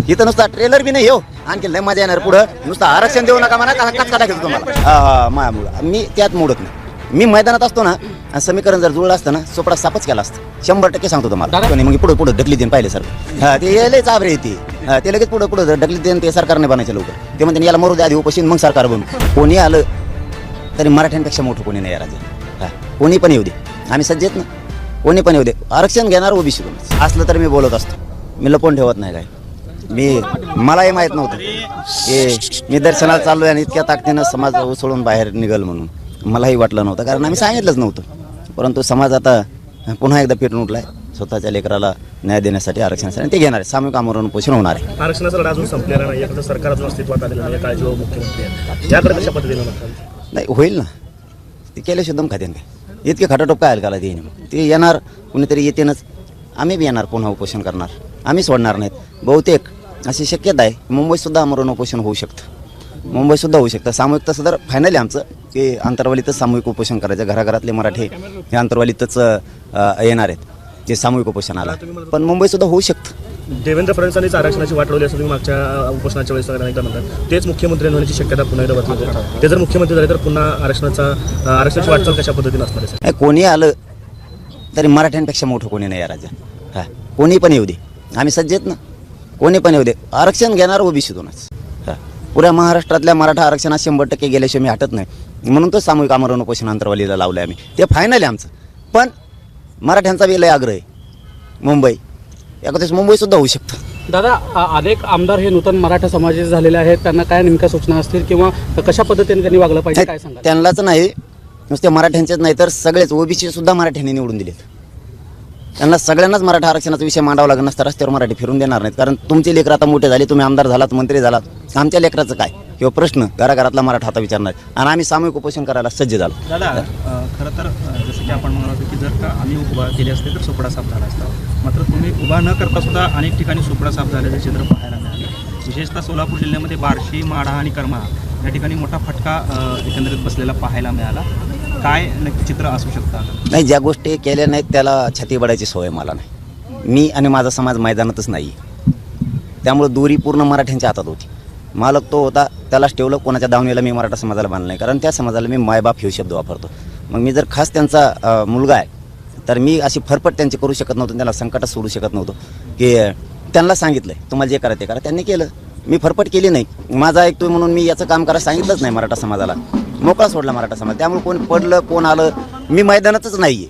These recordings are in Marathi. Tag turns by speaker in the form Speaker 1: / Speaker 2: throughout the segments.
Speaker 1: इथं नुसता ट्रेलर बी नाही हो, आणखी लय मजा येणार पुढं. नुसतं आरक्षण देऊ नका म्हणा, कच का टाकायचं तुम्हाला. मायामुळं मी त्यात मोडत नाही. मी मैदानात असतो ना, आणि समीकरण जर जुळलं असतं ना, सोपडा सापच केला असतं. 100% सांगतो तुम्हाला. मग पुढे पुढे ढकली देईन पाहिले सर. ते लय चाबरे येते, ते लगेच पुढे पुढे ढकली देईन. ते सरकारने बनायचे लोक ते म्हणते याला मरू द्या आधी उपोषण मग सरकार बनू. कोणी आलं तरी मराठ्यांपेक्षा मोठं कोणी नाही राजा. कोणी पण येऊ दे, आम्ही सज्जेत ना. कोणी पण येऊ दे, आरक्षण घेणार ओबीसी असलं तर मी बोलत असतो. मी लपवून ठेवत नाही काय. मलाही माहित नव्हतं की मी दर्शनाला चाललोय आणि इतक्या ताकदीनं समाज उसळून बाहेर निघल म्हणून मलाही वाटलं नव्हतं, कारण आम्ही सांगितलंच नव्हतं. परंतु समाज आता पुन्हा एकदा पेटून उठलाय स्वतःच्या लेकराला न्याय देण्यासाठी, आरक्षणासाठी. ते घेणार आहे, सामूहिक आमरण उपोषण होणार आहे.
Speaker 2: आरक्षणाचा लढा अजून संपलेला नाही, एखादं सरकार अजून अस्तित्वात आलेलं नाही, काळजी मुख्यमंत्री आहे. याकडे कशा पद्धतीनं
Speaker 1: नाही होईल ना, ते केल्याशिवाय दम खाते काय. इतके खटाटोप काय हलकाला ते ते येणार, कुणीतरी येतेनच. आम्ही बी येणार, पुन्हा उपोषण करणार. आम्ही सोडणार नाहीत. बहुतेक अशी शक्यता आहे मुंबईतसुद्धा आमरण उपोषण होऊ शकतं. मुंबईतसुद्धा होऊ शकतं. सामूहिक तसं तर फायनली आमचं की अंतरवालीतच सामूहिक उपोषण करायचं. घराघरातले मराठी हे अंतरवालीतच येणार आहेत ते सामूहिक उपोषणाला. पण मुंबईतसुद्धा होऊ शकतं.
Speaker 2: देवेंद्र फडणवीसांनीच आरक्षणाची वाट लावली असं तुम्ही मागच्या उपोषणाच्या वेळेस एकदा म्हणतात. तेच मुख्यमंत्री होण्याची शक्यता पुन्हा एकदा बदलत. ते जर मुख्यमंत्री झाले तर पुन्हा आरक्षणाची वाटचाल कशा पद्धतीने असणार आहे?
Speaker 1: कोणी आलं तरी मराठ्यांपेक्षा मोठं कोणी नाही या राज्यात. कोणी पण येऊ दे, आम्ही सज्जेत ना. कोणी पण येऊ दे, आरक्षण घेणार ओबीसीतूनच. पुऱ्या महाराष्ट्रातल्या मराठा आरक्षणात 100% गेल्याशिवाय मी हटत नाही. म्हणून तो सामूहिक आमरण उपोषण अंतरवालीला लावलं आम्ही. ते फायनल आहे आमचं. पण मराठ्यांचा बी लय आग्रह आहे. मुंबई एखाद्याच मुंबईसुद्धा होऊ शकतं.
Speaker 3: दादा, अनेक आमदार हे नूतन मराठा समाजाचे झालेले आहेत. त्यांना काय नेमक्या सूचना असतील किंवा कशा पद्धतीने त्यांनी वागलं पाहिजे, काय सांगा?
Speaker 1: त्यांनाच नाही, नुसते मराठ्यांचेच नाही तर सगळेच ओबीसी सुद्धा मराठ्यांनी निवडून दिलेत. त्यांना सगळ्यांनाच मराठा आरक्षणाचा विषय मांडावा लागणार नसता. रस्त्यावर मराठी फिरून देणार नाहीत. कारण तुमचे लेकर आता मोठे झाले, तुम्ही आमदार झालात, मंत्री झालात. आमच्या लेकराचं काय किंवा प्रश्न घराघरातला मराठा आता विचारणार. आणि आम्ही सामूहिक उपोषण करायला सज्ज झालो.
Speaker 4: दादा, खरं तर जसं की आपण म्हणत होतो की जर का आम्ही उभा केले असते तर सुपडा साफ झाला असता. मात्र तुम्ही उभा न करता सुद्धा अनेक ठिकाणी सुपडा साफ झाल्याचे चित्र पाहायला मिळाले. विशेषतः सोलापूर जिल्ह्यामध्ये बार्शी, माढा आणि करमाळा या ठिकाणी मोठा फटका एकंदरीत बसलेला पाहायला मिळाला. काय नक्की चित्र असू शकतं?
Speaker 1: नाही, ज्या गोष्टी केल्या नाहीत त्याला छाती बडायची सवय मला नाही. मी आणि माझा समाज मैदानातच नाही. त्यामुळे दोरी पूर्ण मराठ्यांच्या हातात होती. मालक तो होता, त्यालाच ठेवलं. कोणाच्या दावणीला मी मराठा समाजाला बांधलं नाही, कारण त्या समाजाला मी मायबाप हे शब्द वापरतो. मग मी जर खास त्यांचा मुलगा आहे तर मी अशी फरफट त्यांची करू शकत नव्हतो. त्यांना संकटात सोडू शकत नव्हतो की त्यांना सांगितलं तुम्हाला जे करा ते करा. त्यांनी केलं, मी फरफट केली नाही. माझा ऐकतोय म्हणून मी याचं काम करायला सांगितलंच नाही मराठा समाजाला. मोकळा सोडला मराठा समाज. त्यामुळे कोण पडलं कोण आलं मी मैदानातच नाही आहे.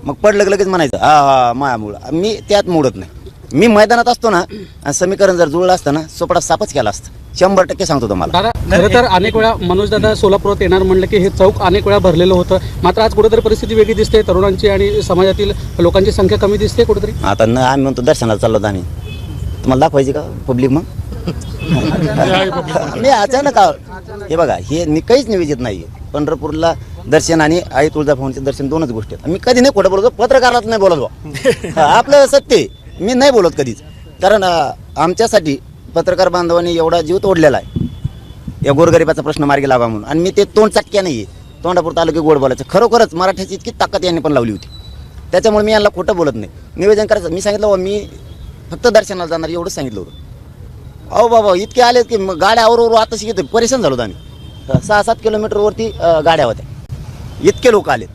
Speaker 1: मग पडलं लगेच म्हणायचं मायामुळं. मी त्यात मोडत नाही. मी मैदानात असतो ना, आणि समीकरण जर जुळलं असतं ना, सोपडा सापच केला असतं. 100% सांगतो तुम्हाला.
Speaker 3: दादा, खरं तर अनेक वेळा मनोज दादा सोलापुरात येणार म्हणलं की हे चौक अनेक वेळा भरलेलं होतं. मात्र आज कुठेतरी परिस्थिती वेगळी दिसते. तरुणांची आणि समाजातील लोकांची संख्या कमी दिसते कुठेतरी.
Speaker 1: आता न आम्ही म्हणतो दर्शनाला चाललो आम्ही. तुम्हाला दाखवायची का पब्लिक? मग मी अचानक हे बघा, हे काहीच निवेदित नाही आहे. पंढरपूरला दर्शन आणि आई तुळजाभवानीचे दर्शन दोनच गोष्टी आहेत. मी कधी नाही खोटं बोलतो, पत्रकारात नाही बोलत. आपलं सत्य मी नाही बोलत कधीच. कारण आमच्यासाठी पत्रकार बांधवांनी एवढा जीव तोडलेला आहे या गोरगरिबाचा प्रश्न मार्गी लावा म्हणून. आणि मी ते तोंड चटक्या नाही आहे. तोंडापुरतं आलं की गोड बोलायचं. खरोखरच मराठ्याची इतकी ताकद यांनी पण लावली होती. त्याच्यामुळे मी यांना खोटं बोलत नाही. निवेदन करायचं मी सांगितलं मी फक्त दर्शनाला जाणार एवढंच सांगितलं होतं. अहो बाबा इतके आले की गाड्या आवरोवर आता शिकत परेशान झालो आम्ही. 6-7 किलोमीटरवरती गाड्या होत्या. इतके लोक आले.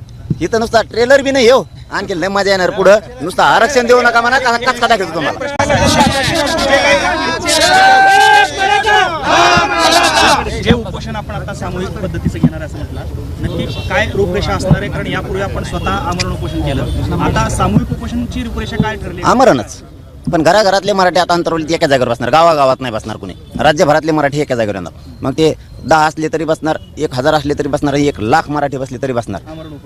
Speaker 1: इथं नुसता ट्रेलर बी नाही हो, आणखी लय मजा येणार पुढं. नुसतं आरक्षण देऊ नका म्हणा, कच का टाकायचं तुम्हाला.
Speaker 4: जे उपोषण आपण आता सामूहिक पद्धतीचं घेणार असं म्हटलं, नक्की काय रूपरेषा असणार आहे? कारण यापूर्वी आपण स्वतः आमरण उपोषण केलं. आता सामूहिक उपोषणाची रूपरेषा काय ठरली?
Speaker 1: आमरणच. पण घराघरातले मराठी आता अंतरवलीत एका जागेवर बसणार. गावागावात नाही बसणार कुणी. राज्यभरातले मराठी एका जागेवर येणार. मग ते 10 असले तरी बसणार, 1000 असले तरी बसणार, 1,00,000 मराठी बसले तरी बसणार.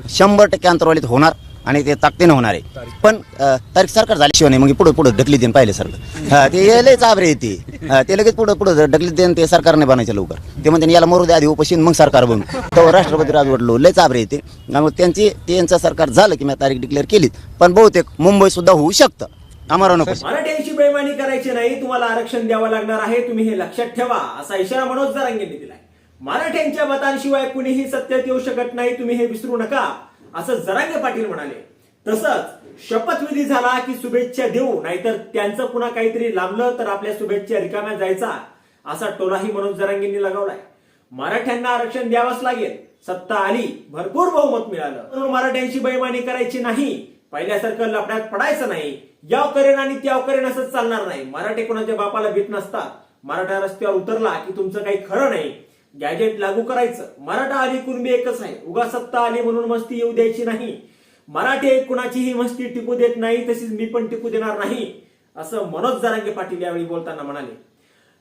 Speaker 1: 100% अंतरवलीत होणार आणि ते ताकदीनं होणार आहे. पण तारीख सरकार झाल्याशिवाय नाही. मग पुढे पुढे ढकली देईन पाहिले सर. ते लय चाबरे येते, ते लगेच पुढे पुढे ढकली देईन. ते सरकारने बनायचे लवकर. ते म्हणते याला मरू द्या आधी उपोषण मग सरकार बनू. तर राष्ट्रपती राजवटलो लय चाबरे येते. त्यामुळे त्यांचं सरकार झालं की मी तारीख डिक्लेअर केली. पण बहुतेक मुंबई सुद्धा होऊ शकतं.
Speaker 5: मराठ्यांची बेईमानी करायची नाही, तुम्हाला आरक्षण द्यावं लागणार आहे, तुम्ही हे लक्षात ठेवा, असा इशारा मनोज जरांगेंनी दिलाय. मराठ्यांच्या मतांशिवाय कुणीही सत्तेत येऊ शकत नाही, तुम्ही हे विसरू नका, असं जरांगे पाटील म्हणाले. तसंच शपथविधी झाला की शुभेच्छा देऊ, नाहीतर त्यांचं पुन्हा काहीतरी लांबलं तर आपल्या शुभेच्छा रिकाम्या जायचा, असा टोलाही मनोज जरांगेंनी लगावलाय. मराठ्यांना आरक्षण द्यावंच लागेल, सत्ता आली, भरपूर बहुमत मिळालं म्हणून मराठ्यांची बेईमानी करायची नाही, पहिल्यासारखं लफड्यात पडायचं नाही, याव करेन आणि त्याव करेन असंच चालणार नाही. मराठे कोणाच्या बापाला भीत नसतात. मराठा रस्त्यावर उतरला की तुमचं काही खरं नाही, गॅजेट लागू करायचं. मराठा आली कुणबी एकच आहे, उगा सत्ता आली म्हणून मस्ती येऊ द्यायची नाही. मराठे कुणाचीही मस्ती टिकू देत नाही, तशीच मी पण टिकू देणार नाही, असं मनोज जरांगे पाटील यावेळी बोलताना म्हणाले.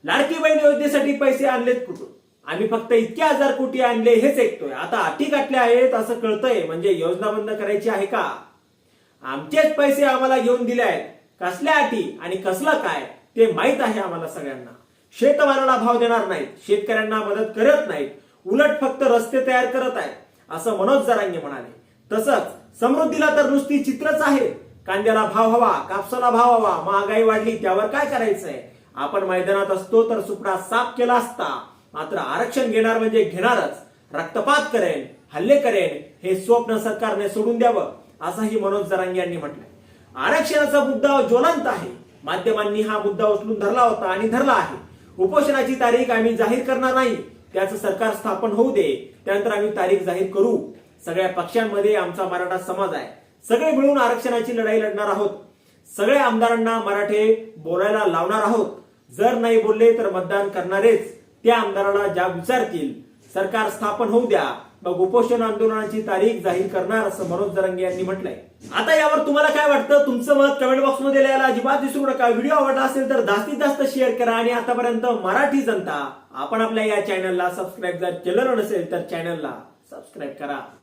Speaker 5: लाडकी बहीण योजनेसाठी पैसे आणलेत कुठून? आम्ही फक्त इतके 1000 कोटी आणले हेच ऐकतोय. आता अटी गाठल्या आहेत असं कळतंय, म्हणजे योजना बंद करायची आहे का? आमचेच पैसे आम्हाला घेऊन दिले आहेत, कसल्या अटी आणि कसलं काय ते माहित आहे आम्हाला सगळ्यांना. शेतमालाला भाव देणार नाहीत, शेतकऱ्यांना मदत करत नाहीत, उलट फक्त रस्ते तयार करत आहेत, असं मनोज जरांगे म्हणाले. तसंच समृद्धीला तर नुसती चित्रच आहे. कांद्याला भाव हवा, कापसाला भाव हवा, महागाई वाढली, त्यावर काय करायचंय? आपण मैदानात असतो तर सुपडा साफ केला असता, मात्र आरक्षण घेणार म्हणजे घेणारच, रक्तपात करेन, हल्ले करेन, हे स्वप्न सरकारने सोडून द्यावं, असंही मनोज जरांगे यांनी म्हटलंय. आरक्षणाचा मुद्दा ज्वलंत आहे. माध्यमांनी हा मुद्दा उचलून धरला होता आणि धरला आहे. उपोषणाची तारीख आम्ही जाहीर करणार नाही, त्याचं सरकार स्थापन होऊ दे, त्यानंतर आम्ही तारीख जाहीर करू. सगळ्या पक्षांमध्ये आमचा मराठा समाज आहे, सगळे मिळून आरक्षणाची लढाई लढणार आहोत. सगळ्या आमदारांना मराठे बोलायला लावणार आहोत. जर नाही बोलले तर मतदान करणारेच त्या आमदाराला ज्या विचारतील. सरकार स्थापन होऊ द्या, मग उपोषण आंदोलनाची तारीख जाहीर करणार, असं मनोज जरांगे यांनी म्हटलंय. आता यावर तुम्हाला काय वाटतं? तुमचं मत कमेंट बॉक्स मध्ये लिहायला अजिबात विसरू नका. व्हिडिओ आवडला असेल तर जास्तीत जास्त शेअर करा आणि आतापर्यंत मराठी जनता आपण आपल्या या चॅनलला सबस्क्राईब जर केलं नसेल तर चॅनलला सबस्क्राईब करा.